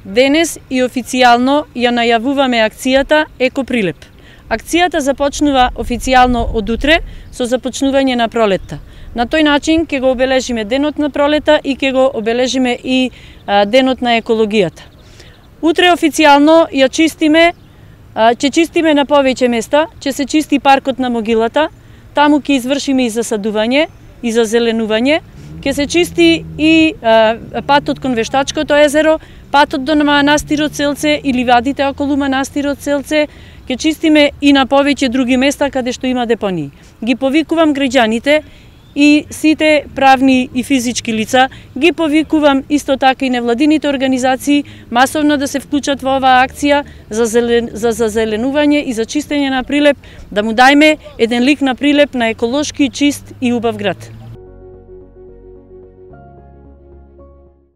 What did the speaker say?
Денес и официјално ја најавуваме акцијата Еко Прилеп. Акцијата започнува официјално од утре со започнување на пролетта. На тој начин ќе го обележиме денот на пролета и ќе го обележиме и денот на екологијата. Утре официјално ја чистиме, ќе чистиме на повеќе места, ќе се чисти паркот на Могилата, таму ќе извршиме и засадување и зазеленување, ќе се чисти и патот кон Вештачкото езеро, патот до манастирот Селце и ливадите околу манастирот Селце, ќе чистиме и на повеќе други места каде што има депонии. Ги повикувам граѓаните и сите правни и физички лица, ги повикувам исто така и невладините организации масовно да се вклучат во оваа акција за зазеленување и за чистење на Прилеп, да му дајме еден лик на Прилеп на еколошки, чист и убав град.